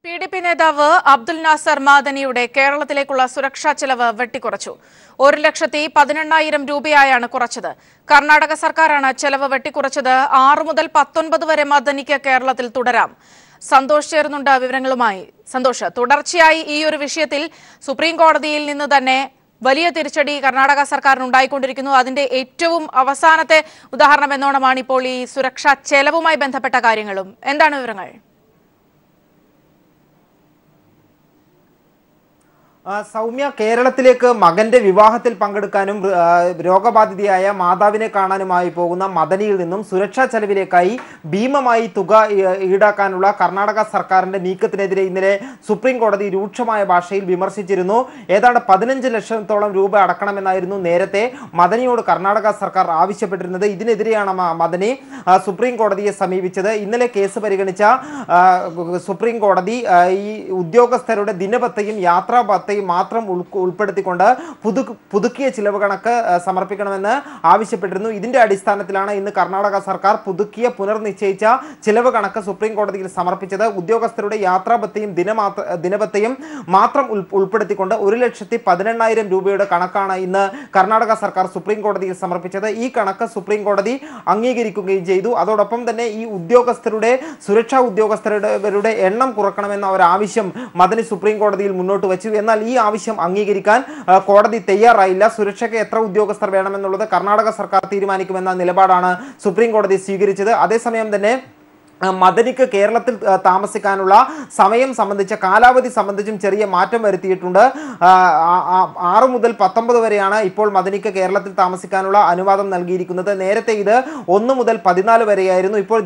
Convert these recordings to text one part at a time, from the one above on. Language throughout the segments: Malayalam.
PDP നേതാവ് അബ്ദുൽ നാസർ മാദനിയുടെ കേരളത്തിലേക്കുള്ള സുരക്ഷാ ചെലവ് വെട്ടിക്കുറച്ചു. 1,18,000 രൂപയായാണ് കുറച്ചത്. കർണാടക സർക്കാരാണ് ചെലവ് വെട്ടിക്കുറച്ചത്. 6 മുതൽ 19 വരെ മാദനിക്ക് കേരളത്തിൽ തുടരാം. സന്തോഷ് ചേർന്നുണ്ട് വിവരങ്ങളുമായി. സന്തോഷ്, തുടർച്ചയായി ഈ ഒരു വിഷയത്തിൽ സുപ്രീം കോടതിയിൽ നിന്ന് തന്നെ വലിയ തിരിച്ചടി കർണാടക സർക്കാരിന് ഉണ്ടായിക്കൊണ്ടിരിക്കുന്നു. അതിന്റെ ഏറ്റവും അവസാനത്തെ ഉദാഹരണം എന്നോണമാണ് ഇപ്പോൾ ഈ സുരക്ഷാ ചെലവുമായി ബന്ധപ്പെട്ട കാര്യങ്ങളും. എന്താണ് വിവരങ്ങൾ? സൗമ്യ, കേരളത്തിലേക്ക് മകന്റെ വിവാഹത്തിൽ പങ്കെടുക്കാനും രോഗബാധിതയായ മാതാവിനെ കാണാനുമായി പോകുന്ന മദനിയിൽ നിന്നും സുരക്ഷാ ചെലവിലേക്കായി ഭീമമായി തുക ഈടാക്കാനുള്ള കർണാടക സർക്കാരിന്റെ നീക്കത്തിനെതിരെ ഇന്നലെ സുപ്രീം കോടതി രൂക്ഷമായ ഭാഷയിൽ വിമർശിച്ചിരുന്നു. ഏതാണ്ട് 15 ലക്ഷത്തോളം രൂപ അടക്കണമെന്നായിരുന്നു നേരത്തെ മദനിയോട് കർണാടക സർക്കാർ ആവശ്യപ്പെട്ടിരുന്നത്. ഇതിനെതിരെയാണ് മദനി സുപ്രീം കോടതിയെ സമീപിച്ചത്. ഇന്നലെ കേസ് പരിഗണിച്ച സുപ്രീം കോടതി ഈ ഉദ്യോഗസ്ഥരുടെ ദിനപത്തയും യാത്രാപത്തയും മാത്രം ഉൾപ്പെടുത്തിക്കൊണ്ട് പുതുക്കിയ ചിലവ് കണക്ക് സമർപ്പിക്കണമെന്ന് ആവശ്യപ്പെട്ടിരുന്നു. ഇതിന്റെ അടിസ്ഥാനത്തിലാണ് ഇന്ന് കർണാടക സർക്കാർ പുതുക്കിയ പുനർനിശ്ചയിച്ച ചിലവ് കണക്ക് സുപ്രീം കോടതിയിൽ സമർപ്പിച്ചത്. ഉദ്യോഗസ്ഥരുടെ യാത്രാപത്തയും ദിനപത്തയും മാത്രം ഉൾപ്പെടുത്തിക്കൊണ്ട് 1,18,000 രൂപയുടെ കണക്കാണ് ഇന്ന് കർണാടക സർക്കാർ സുപ്രീം കോടതിയിൽ സമർപ്പിച്ചത്. ഈ കണക്ക് സുപ്രീം കോടതി അംഗീകരിക്കുകയും ചെയ്തു. അതോടൊപ്പം തന്നെ ഈ ഉദ്യോഗസ്ഥരുടെ സുരക്ഷാ ഉദ്യോഗസ്ഥരുടെ എണ്ണം കുറക്കണമെന്ന ഒരു ആവശ്യം മദനി സുപ്രീം കോടതിയിൽ മുന്നോട്ട് വെച്ചു. എന്നാൽ ഈ ആവശ്യം അംഗീകരിക്കാൻ കോടതി തയ്യാറായില്ല. സുരക്ഷയ്ക്ക് എത്ര ഉദ്യോഗസ്ഥർ വേണമെന്നുള്ളത് കർണാടക സർക്കാർ തീരുമാനിക്കുമെന്ന നിലപാടാണ് സുപ്രീം കോടതി സ്വീകരിച്ചത്. അതേസമയം തന്നെ മദനിക്ക് കേരളത്തിൽ താമസിക്കാനുള്ള സമയം സംബന്ധിച്ച കാലാവധി സംബന്ധിച്ചും ചെറിയ മാറ്റം വരുത്തിയിട്ടുണ്ട്. 6 മുതൽ 19 വരെയാണ് ഇപ്പോൾ മദനിക്ക് കേരളത്തിൽ താമസിക്കാനുള്ള അനുവാദം നൽകിയിരിക്കുന്നത്. നേരത്തെ ഇത് 1 മുതൽ 14 വരെയായിരുന്നു. ഇപ്പോൾ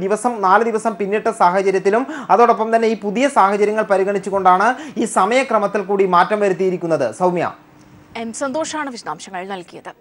4 ദിവസം പിന്നിട്ട സാഹചര്യത്തിലും അതോടൊപ്പം തന്നെ ഈ പുതിയ സാഹചര്യങ്ങൾ പരിഗണിച്ചുകൊണ്ടാണ് ഈ സമയക്രമത്തിൽ കൂടി മാറ്റം വരുത്തിയിരിക്കുന്നത്. സൗമ്യ, സന്തോഷാണ് വിശദാംശങ്ങൾ നൽകിയത്.